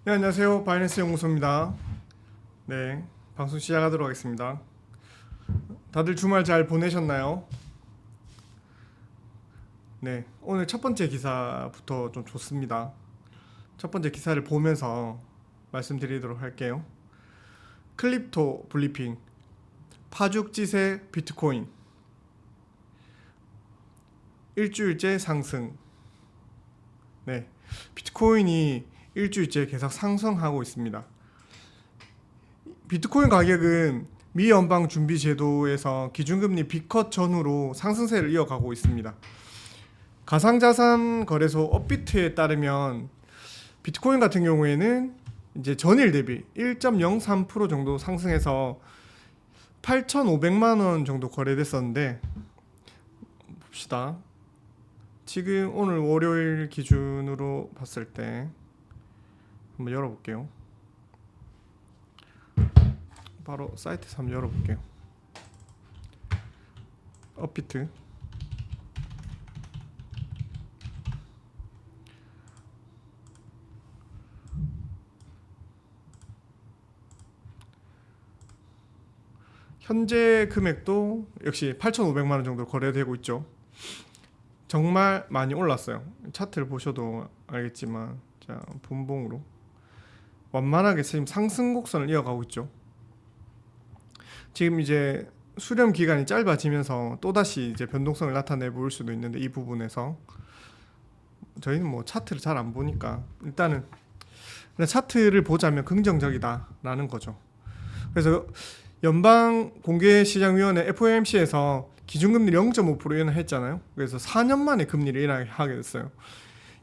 네, 안녕하세요. 바이낸스 연구소입니다. 네, 방송 시작하도록 하겠습니다. 다들 주말 잘 보내셨나요? 네, 오늘 첫 번째 기사부터 좀 좋습니다. 첫 번째 기사를 보면서 말씀드리도록 할게요. 클립토 블리핑, 파죽지세 비트코인, 일주일째 상승. 네, 비트코인이 일주일째 계속 상승하고 있습니다. 비트코인 가격은 미 연방준비제도에서 기준금리 B컷 전후로 상승세를 이어가고 있습니다. 가상자산 거래소 업비트에 따르면 비트코인 같은 경우에는 이제 전일 대비 1.03% 정도 상승해서 8,500만 원 정도 거래됐었는데, 봅시다. 지금 오늘 월요일 기준으로 봤을 때 한번 열어볼게요. 바로 사이트에서 한번 열어볼게요. 업비트. 현재 금액도 역시 8,500만 원 정도 거래되고 있죠. 정말 많이 올랐어요. 차트를 보셔도 알겠지만, 자, 분봉으로 완만하게 지금 상승 곡선을 이어가고 있죠. 지금 이제 수렴 기간이 짧아지면서 또다시 이제 변동성을 나타내 보일 수도 있는데, 이 부분에서 저희는 뭐 차트를 잘 안 보니까 일단은 차트를 보자면 긍정적이다라는 거죠. 그래서 연방공개시장위원회 FOMC에서 기준금리 0.5% 인하했잖아요. 그래서 4년 만에 금리를 인하하게 됐어요.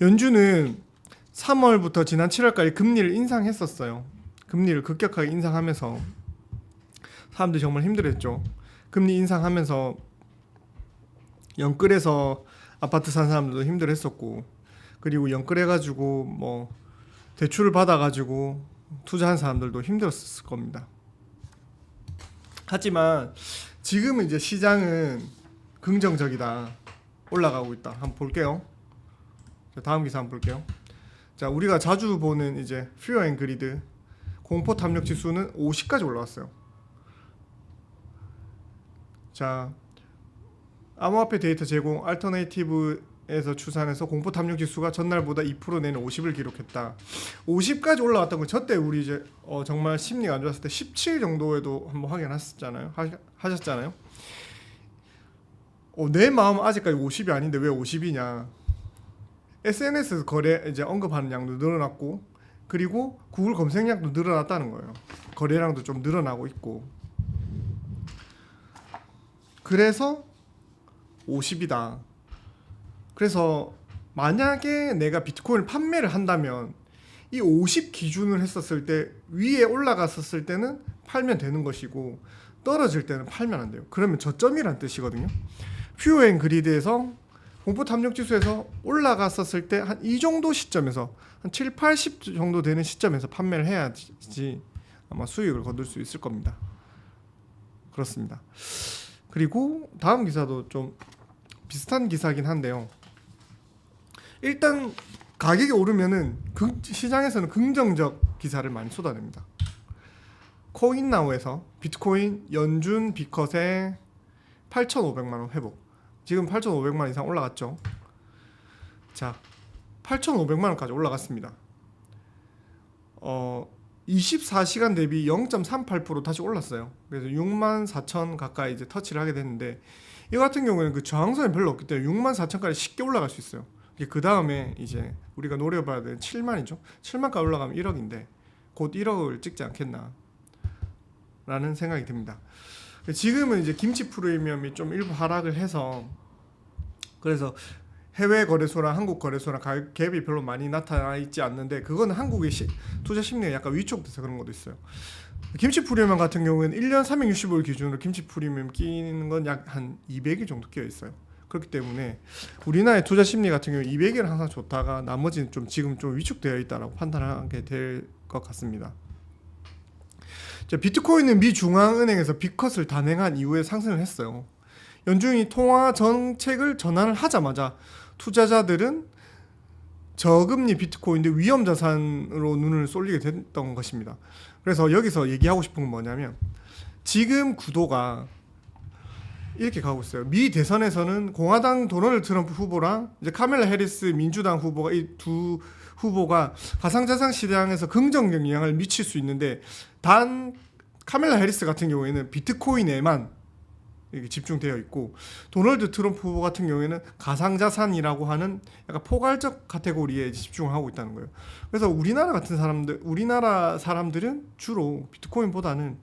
연준은 3월부터 지난 7월까지 금리를 인상했었어요. 금리를 급격하게 인상하면서 사람들이 정말 힘들었죠. 금리 인상하면서 영끌해서 아파트 산 사람들도 힘들었었고, 그리고 영끌해가지고 뭐 대출을 받아가지고 투자한 사람들도 힘들었을 겁니다. 하지만 지금은 이제 시장은 긍정적이다, 올라가고 있다. 한번 볼게요. 자, 다음 기사 한번 볼게요. 자, 우리가 자주 보는 이제 Fear and Greed, 공포 탐욕 지수는 50까지 올라왔어요. 자, 암호화폐 데이터 제공 알터네이티브에서 추산해서 공포 탐욕 지수가 전날보다 2% 내는 50을 기록했다. 50까지 올라왔던 거, 저때 우리 이제 정말 심리가 안 좋았을 때 17 정도에도 한번 확인하셨잖아요. 하셨잖아요. 내 마음은 아직까지 50이 아닌데 왜 50이냐. SNS에서 거래 이제 언급하는 양도 늘어났고, 그리고 구글 검색량도 늘어났다는 거예요. 거래량도 좀 늘어나고 있고. 그래서 50이다. 그래서 만약에 내가 비트코인을 판매를 한다면 이 50 기준을 했었을 때 위에 올라갔었을 때는 팔면 되는 것이고, 떨어질 때는 팔면 안 돼요. 그러면 저점이란 뜻이거든요. 퓨어 앤 그리드에서 공포 탐욕 지수에서 올라갔었을 때 한 이 정도 시점에서 한 7, 80 정도 되는 시점에서 판매를 해야지 아마 수익을 거둘 수 있을 겁니다. 그렇습니다. 그리고 다음 기사도 좀 비슷한 기사긴 한데요. 일단 가격이 오르면은 시장에서는 긍정적 기사를 많이 쏟아냅니다. 코인나우에서 비트코인 연준 B컷에 8,500만 원 회복. 지금 8,500만 원 이상 올라갔죠. 자, 8,500만 원까지 올라갔습니다. 24시간 대비 0.38% 다시 올랐어요. 그래서 64,000 가까이 이제 터치를 하게 됐는데, 이 같은 경우에는 그 저항선이 별로 없기 때문에 64,000까지 쉽게 올라갈 수 있어요. 그 다음에 이제 우리가 노려봐야 되는 7만이죠. 7만까지 올라가면 1억인데 곧 1억을 찍지 않겠나 라는 생각이 듭니다. 지금은 이제 김치 프리미엄이 좀 일부 하락을 해서, 그래서 해외 거래소랑 한국 거래소랑 가격 갭이 별로 많이 나타나 있지 않는데, 그거는 한국의 투자 심리가 약간 위축돼서 그런 것도 있어요. 김치 프리미엄 같은 경우에는 1년 365일 기준으로 김치 프리미엄 끼는 건 약 한 200일 정도 끼어 있어요. 그렇기 때문에 우리나라의 투자 심리 같은 경우 200일은 항상 좋다가 나머지는 좀 지금 좀 위축되어 있다라고 판단하게 될 것 같습니다. 자, 비트코인은 미 중앙은행에서 B컷을 단행한 이후에 상승을 했어요. 연준이 통화 정책을 전환을 하자마자 투자자들은 저금리 비트코인인데 위험 자산으로 눈을 쏠리게 됐던 것입니다. 그래서 여기서 얘기하고 싶은 건 뭐냐면 지금 구도가 이렇게 가고 있어요. 미 대선에서는 공화당 도널드 트럼프 후보랑 이제 카멜라 해리스 민주당 후보가 이 두 후보가 가상자산 시장에서 긍정적 영향을 미칠 수 있는데 단 카멜라 해리스 같은 경우에는 비트코인에만 이렇게 집중되어 있고 도널드 트럼프 후보 같은 경우에는 가상자산이라고 하는 약간 포괄적 카테고리에 집중을 하고 있다는 거예요. 그래서 우리나라 같은 사람들, 우리나라 사람들은 주로 비트코인보다는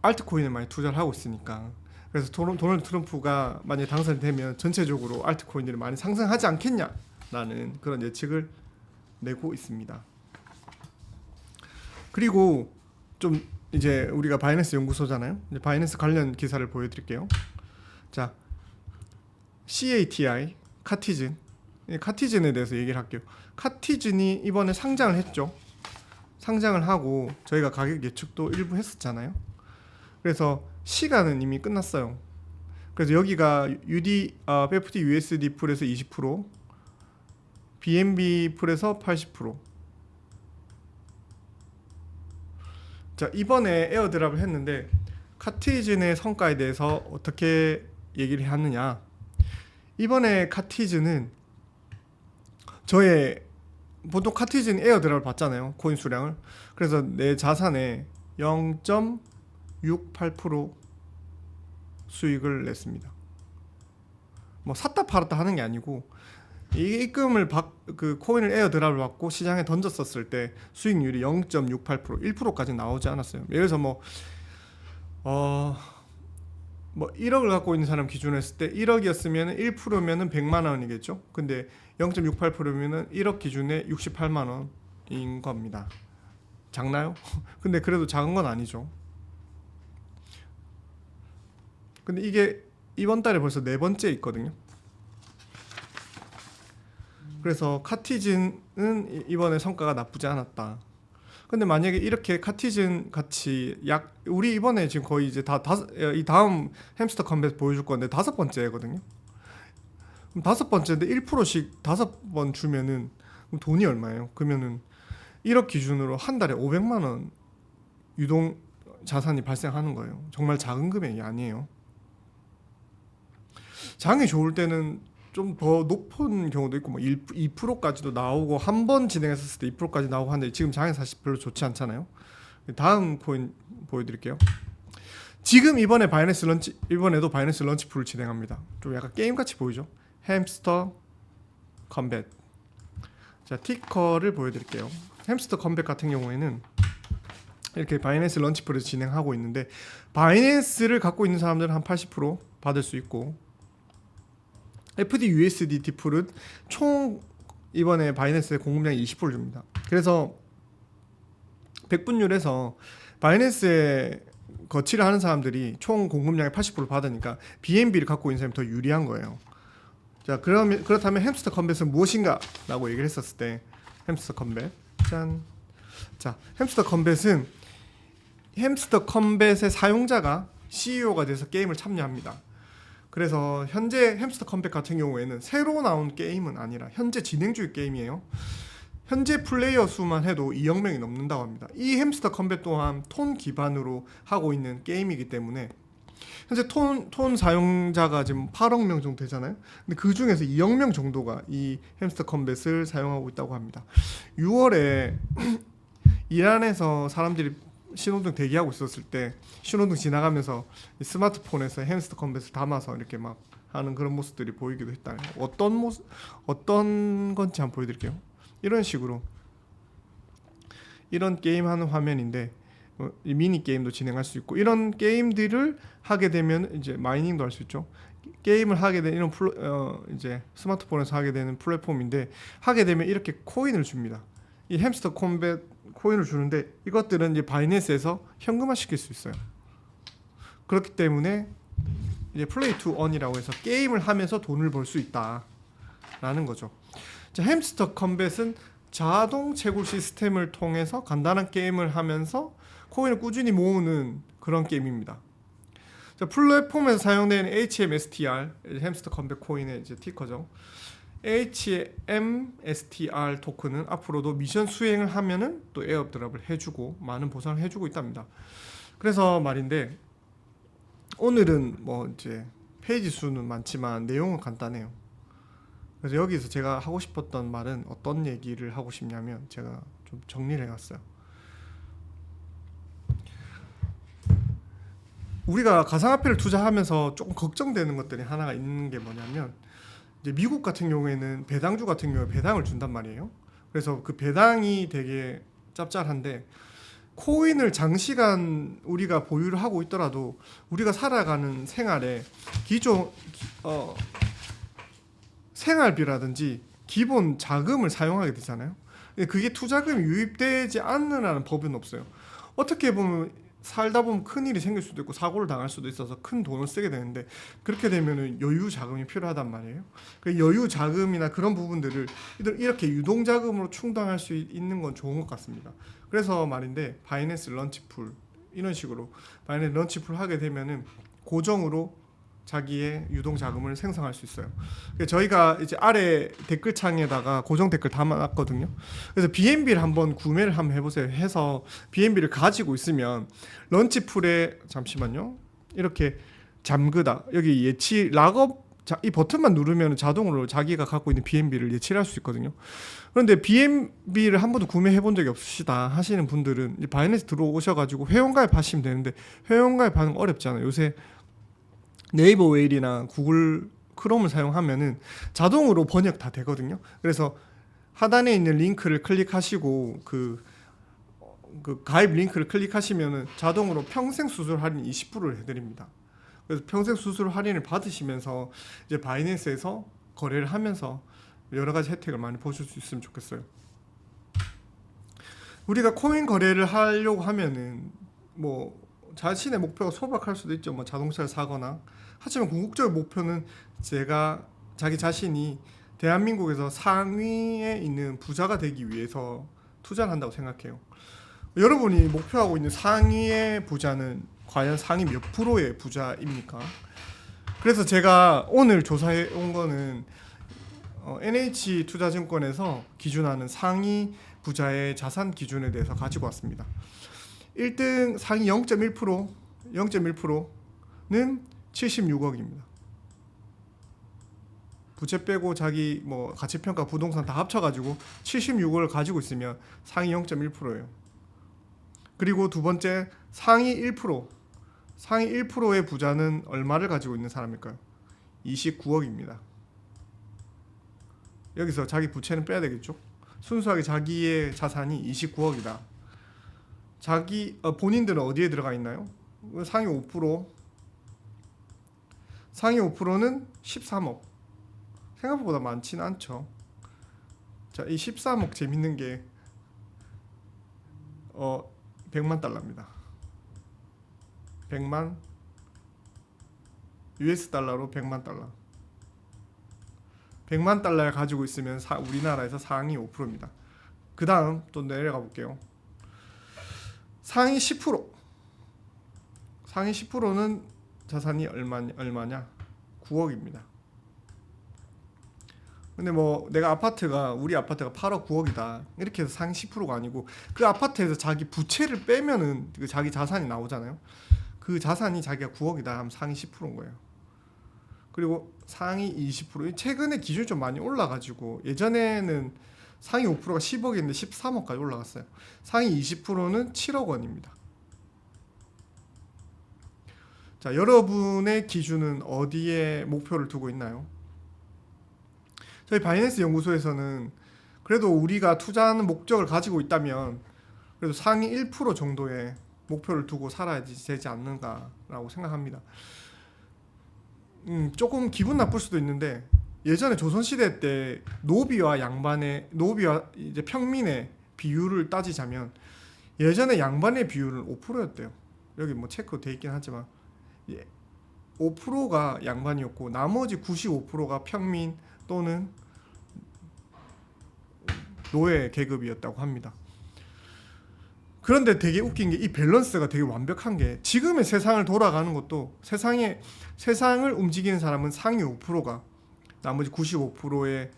알트코인에 많이 투자를 하고 있으니까 그래서 도널드 트럼프가 만약에 당선되면 전체적으로 알트코인들이 많이 상승하지 않겠냐라는 그런 예측을 내고 있습니다. 그리고 좀 이제 우리가 바이낸스 연구소잖아요. 이제 바이낸스 관련 기사를 보여드릴게요. 자, CATI, 카티즌. 카티즌에 대해서 얘기를 할게요. 카티즌이 이번에 상장을 했죠. 상장을 하고 저희가 가격 예측도 일부 했었잖아요. 그래서 시간은 이미 끝났어요. 그래서 여기가 BFD USD 풀에서 20%, BNB 풀에서 80%. 자, 이번에 에어드랍을 했는데 카티즌의 성과에 대해서 어떻게 얘기를 하느냐. 이번에 카티즌은 저의 보통 카티즌 에어드랍을 받잖아요. 코인 수량을. 그래서 내 자산의 0.68% 수익을 냈습니다. 뭐 샀다 팔았다 하는 게 아니고 이 입금을 그 코인을 에어드랍을 받고 시장에 던졌었을 때 수익률이 0.68% 1%까지 나오지 않았어요. 예를 들어서 뭐 1억을 갖고 있는 사람 기준으로 했을 때 1억이었으면 1%면은 100만 원이겠죠. 근데 0.68%면은 1억 기준에 68만 원인 겁니다. 작나요? 근데 그래도 작은 건 아니죠. 근데 이게 이번 달에 벌써 네 번째 있거든요. 그래서 카티즌은 이번에 성과가 나쁘지 않았다. 근데 만약에 이렇게 카티즌 같이 우리 이번에 지금 거의 이제 이 다음 햄스터 컴뱃 보여줄 건데 5번째거든요. 그럼 5번째인데 1%씩 5번 주면은 그럼 돈이 얼마예요? 그러면은 1억 기준으로 한 달에 500만 원 유동 자산이 발생하는 거예요. 정말 작은 금액이 아니에요. 장이 좋을 때는 좀 더 높은 경우도 있고 뭐 2%까지도 나오고 한 번 진행했었을 때 2%까지 나오고 하는데 지금 장이 사실 별로 좋지 않잖아요. 다음 코인 보여드릴게요. 지금 이번에도 바이낸스 런치 풀을 진행합니다. 좀 약간 게임같이 보이죠? 햄스터 컴뱃. 자, 티커를 보여드릴게요. 햄스터 컴뱃 같은 경우에는 이렇게 바이낸스 런치 풀을 진행하고 있는데 바이낸스를 갖고 있는 사람들은 한 80% 받을 수 있고 FD USDT 풀은 총 이번에 바이낸스의 공급량이 20% 줍니다. 그래서 100분율에서 바이낸스에 거치를 하는 사람들이 총 공급량의 80% 받으니까 BNB를 갖고 있는 사람이 더 유리한 거예요. 자, 그렇다면 햄스터 컴뱃은 무엇인가? 라고 얘기를 했었을 때 햄스터 컴뱃 짠. 자, 햄스터 컴뱃의 사용자가 CEO가 돼서 게임을 참여합니다. 그래서 현재 햄스터 컴뱃 같은 경우에는 새로 나온 게임은 아니라 현재 진행 중의 게임이에요. 현재 플레이어 수만 해도 2억 명이 넘는다고 합니다. 이 햄스터 컴뱃 또한 톤 기반으로 하고 있는 게임이기 때문에 현재 톤 사용자가 지금 8억 명 정도 되잖아요. 근데 그 중에서 2억 명 정도가 이 햄스터 컴뱃을 사용하고 있다고 합니다. 6월에 이란에서 사람들이 신호등 대기하고 있었을 때 신호등 지나가면서 스마트폰에서 햄스터 컴뱃을 담아서 이렇게 막 하는 그런 모습들이 보이기도 했다. 어떤 건지 한번 보여드릴게요. 이런 식으로 이런 게임 하는 화면인데 미니 게임도 진행할 수 있고 이런 게임들을 하게 되면 이제 마이닝도 할 수 있죠. 게임을 하게 되는 이런 이제 스마트폰에서 하게 되는 플랫폼인데 하게 되면 이렇게 코인을 줍니다. 이 햄스터 컴뱃 코인을 주는데 이것들은 이제 바이낸스에서 현금화 시킬 수 있어요. 그렇기 때문에 이제 플레이 투 언이라고 해서 게임을 하면서 돈을 벌 수 있다라는 거죠. 자, 햄스터 컴뱃은 자동 채굴 시스템을 통해서 간단한 게임을 하면서 코인을 꾸준히 모으는 그런 게임입니다. 자, 플랫폼에서 사용되는 HMSTR 햄스터 컴뱃 코인의 이제 티커죠. HMSTR 토큰은 앞으로도 미션 수행을 하면은 또 에어드랍을 해주고 많은 보상을 해주고 있답니다. 그래서 말인데 오늘은 뭐 이제 페이지 수는 많지만 내용은 간단해요. 그래서 여기서 제가 하고 싶었던 말은 어떤 얘기를 하고 싶냐면 제가 좀 정리를 해놨어요. 우리가 가상화폐를 투자하면서 조금 걱정되는 것들이 하나가 있는 게 뭐냐면 이제 미국 같은 경우에는 배당주 같은 경우에 배당을 준단 말이에요. 그래서 그 배당이 되게 짭짤한데 코인을 장시간 우리가 보유를 하고 있더라도 우리가 살아가는 생활에 기존 생활비라든지 기본 자금을 사용하게 되잖아요. 그게 투자금이 유입되지 않는다는 법은 없어요. 어떻게 보면 살다 보면 큰 일이 생길 수도 있고 사고를 당할 수도 있어서 큰 돈을 쓰게 되는데 그렇게 되면 여유 자금이 필요하단 말이에요. 그 여유 자금이나 그런 부분들을 이렇게 유동 자금으로 충당할 수 있는 건 좋은 것 같습니다. 그래서 말인데 바이낸스 런치풀 이런 식으로 바이낸스 런치풀 하게 되면은 고정으로 자기의 유동 자금을 생성할 수 있어요. 저희가 이제 아래 댓글창에다가 고정 댓글 담아놨거든요. 그래서 BNB를 한번 구매를 한번 해보세요. 해서 BNB를 가지고 있으면 런치풀에 잠시만요. 이렇게 잠그다 여기 예치 락업 이 버튼만 누르면 자동으로 자기가 갖고 있는 BNB를 예치를 할 수 있거든요. 그런데 BNB를 한 번도 구매해 본 적이 없으시다 하시는 분들은 바이낸스 들어오셔가지고 회원가입 하시면 되는데 회원가입 하는 거 어렵지 않아요. 요새 네이버 웨일이나 구글 크롬을 사용하면은 자동으로 번역 다 되거든요. 그래서 하단에 있는 링크를 클릭하시고 그 가입 링크를 클릭하시면은 자동으로 평생 수수료 할인 20%를 해드립니다. 그래서 평생 수수료 할인을 받으시면서 이제 바이낸스에서 거래를 하면서 여러 가지 혜택을 많이 보실 수 있으면 좋겠어요. 우리가 코인 거래를 하려고 하면은 뭐 자신의 목표가 소박할 수도 있죠. 뭐 자동차를 사거나. 하지만 궁극적인 목표는 자기 자신이 대한민국에서 상위에 있는 부자가 되기 위해서 투자를 한다고 생각해요. 여러분이 목표하고 있는 상위의 부자는 과연 상위 몇 프로의 부자입니까? 그래서 제가 오늘 조사해 온 거는 NH투자증권에서 기준하는 상위 부자의 자산 기준에 대해서 가지고 왔습니다. 1등 상위 0.1%는 76억입니다. 부채 빼고 자기 뭐 가치평가 부동산 다 합쳐가지고 76억을 가지고 있으면 상위 0.1%예요. 그리고 두 번째 상위 1%. 상위 1%의 부자는 얼마를 가지고 있는 사람일까요? 29억입니다. 여기서 자기 부채는 빼야 되겠죠. 순수하게 자기의 자산이 29억이다. 본인들은 어디에 들어가 있나요? 상위 5%. 상위 5%는 13억. 생각보다 많지는 않죠. 자, 이 13억 재밌는 게 100만 달러입니다. 100만 US 달러로 100만 달러. 100만 달러를 가지고 있으면 우리나라에서 상위 5%입니다. 그 다음 또 내려가 볼게요. 상위 10%. 상위 10%는 자산이 얼마냐? 9억입니다. 근데 뭐 우리 아파트가 8억 9억이다 이렇게 해서 상위 10%가 아니고 그 아파트에서 자기 부채를 빼면은 자기 자산이 나오잖아요. 그 자산이 자기가 9억이다 하면 상위 10%인 거예요. 그리고 상위 20% 최근에 기준이 좀 많이 올라가지고 예전에는 상위 5%가 10억이었는데 13억까지 올라갔어요. 상위 20%는 7억 원입니다. 자, 여러분의 기준은 어디에 목표를 두고 있나요? 저희 바이낸스 연구소에서는 그래도 우리가 투자하는 목적을 가지고 있다면 그래도 상위 1% 정도의 목표를 두고 살아야 되지 않는가라고 생각합니다. 조금 기분 나쁠 수도 있는데 예전에 조선시대 때 노비와 이제 평민의 비율을 따지자면 예전에 양반의 비율은 5%였대요. 여기 뭐 체크 돼 있긴 하지만 5%가 양반이었고 나머지 95%가 평민 또는 노예 계급이었다고 합니다. 그런데 되게 웃긴 게 이 밸런스가 되게 완벽한 게 지금의 세상을 돌아가는 것도 세상을 움직이는 사람은 상위 5%가 나머지 95%의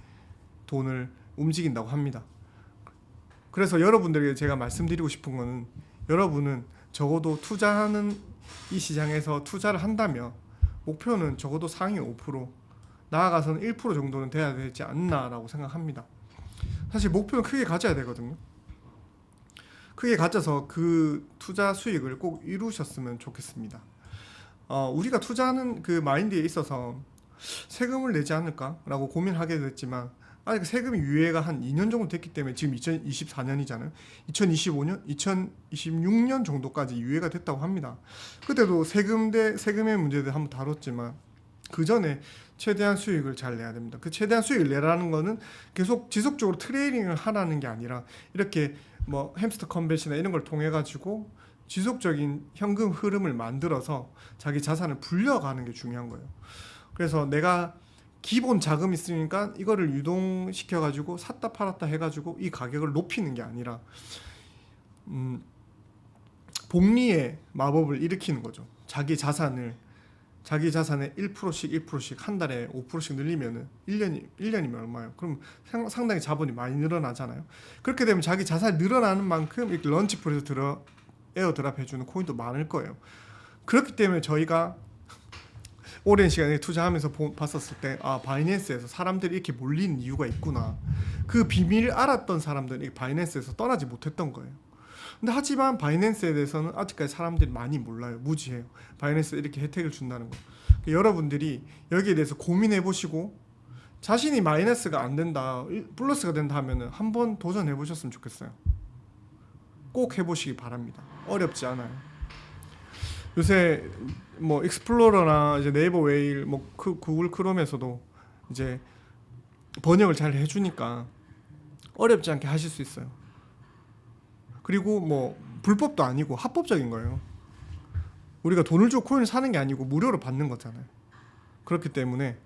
돈을 움직인다고 합니다. 그래서 여러분들에게 제가 말씀드리고 싶은 거는, 여러분은 적어도 투자하는 이 시장에서 투자를 한다면 목표는 적어도 상위 5%, 나아가서는 1% 정도는 돼야 되지 않나라고 생각합니다. 사실 목표는 크게 가져야 되거든요. 크게 가져서 그 투자 수익을 꼭 이루셨으면 좋겠습니다. 우리가 투자하는 그 마인드에 있어서 세금을 내지 않을까라고 고민하게 됐지만, 아직 세금이 유예가 한 2년 정도 됐기 때문에, 지금 2024년이잖아요. 2025년, 2026년 정도까지 유예가 됐다고 합니다. 그때도 세금 대 세금의 문제들 한번 다뤘지만, 그 전에 최대한 수익을 잘 내야 됩니다. 그 최대한 수익을 내라는 거는 계속 지속적으로 트레이딩을 하라는 게 아니라, 이렇게 뭐 햄스터 컨벤이나 이런 걸 통해 가지고 지속적인 현금 흐름을 만들어서 자기 자산을 불려가는 게 중요한 거예요. 그래서 내가 기본 자금이 있으니까 이거를 유동시켜 가지고 샀다 팔았다 해 가지고 이 가격을 높이는 게 아니라 복리의 마법을 일으키는 거죠. 자기 자산의 1%씩 1%씩 한 달에 5%씩 늘리면은 1년이면 얼마예요? 그럼 상당히 자본이 많이 늘어나잖아요. 그렇게 되면 자기 자산이 늘어나는 만큼 이렇게 런치풀에서 에어드랍 해주는 코인도 많을 거예요. 그렇기 때문에 저희가 오랜 시간에 투자하면서 봤었을 때, 바이낸스에서 사람들이 이렇게 몰리는 이유가 있구나. 그 비밀을 알았던 사람들이 바이낸스에서 떠나지 못했던 거예요. 근데 하지만 바이낸스에 대해서는 아직까지 사람들이 많이 몰라요. 무지해요. 바이낸스에 이렇게 혜택을 준다는 거. 여러분들이 여기에 대해서 고민해 보시고, 자신이 마이너스가 안 된다, 플러스가 된다 하면은 한번 도전해 보셨으면 좋겠어요. 꼭 해보시기 바랍니다. 어렵지 않아요. 요새 뭐 익스플로러나 이제 네이버 웨일, 뭐 구글 크롬에서도 이제 번역을 잘 해주니까 어렵지 않게 하실 수 있어요. 그리고 뭐 불법도 아니고 합법적인 거예요. 우리가 돈을 주고 코인을 사는 게 아니고 무료로 받는 거잖아요. 그렇기 때문에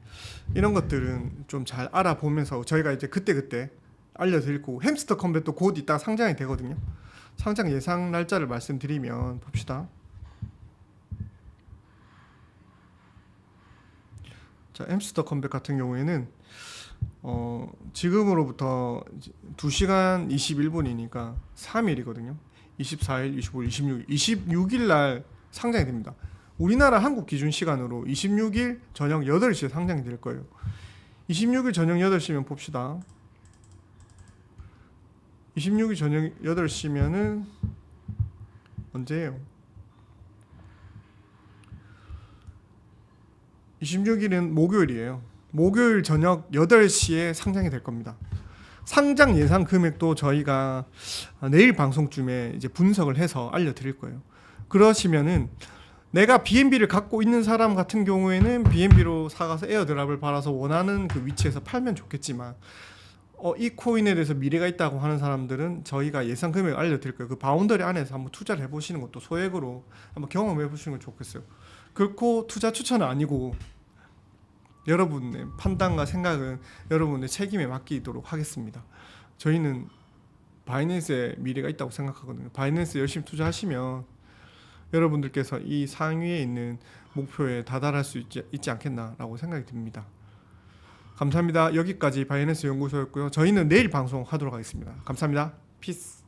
이런 것들은 좀 잘 알아보면서 저희가 이제 그때그때 알려드릴 거고, 햄스터 컨벤도 곧 이따 상장이 되거든요. 상장 예상 날짜를 말씀드리면, 봅시다. 자, 햄스터 컨벤 같은 경우에는 지금으로부터 2시간 21분이니까 3일이거든요. 24일, 25일, 26일, 26일 날 상장이 됩니다. 우리나라 한국 기준 시간으로 26일 저녁 8시에 상장이 될 거예요. 26일 저녁 8시면 봅시다. 26일 저녁 8시면은 언제예요? 26일은 목요일이에요. 목요일 저녁 8시에 상장이 될 겁니다. 상장 예상 금액도 저희가 내일 방송쯤에 이제 분석을 해서 알려드릴 거예요. 그러시면은 내가 BNB를 갖고 있는 사람 같은 경우에는 BNB로 사가서 에어드랍을 받아서 원하는 그 위치에서 팔면 좋겠지만, 이 코인에 대해서 미래가 있다고 하는 사람들은 저희가 예상 금액을 알려드릴 거예요. 그 바운더리 안에서 한번 투자를 해보시는 것도 소액으로 한번 경험해 보시는 건 좋겠어요. 결코 투자 추천은 아니고, 여러분의 판단과 생각은 여러분의 책임에 맡기도록 하겠습니다. 저희는 바이낸스에 미래가 있다고 생각하거든요. 바이낸스 열심히 투자하시면 여러분들께서 이 상위에 있는 목표에 다다를 수 있지 않겠나라고 생각이 듭니다. 감사합니다. 여기까지 바이낸스 연구소였고요. 저희는 내일 방송하도록 하겠습니다. 감사합니다. 피스.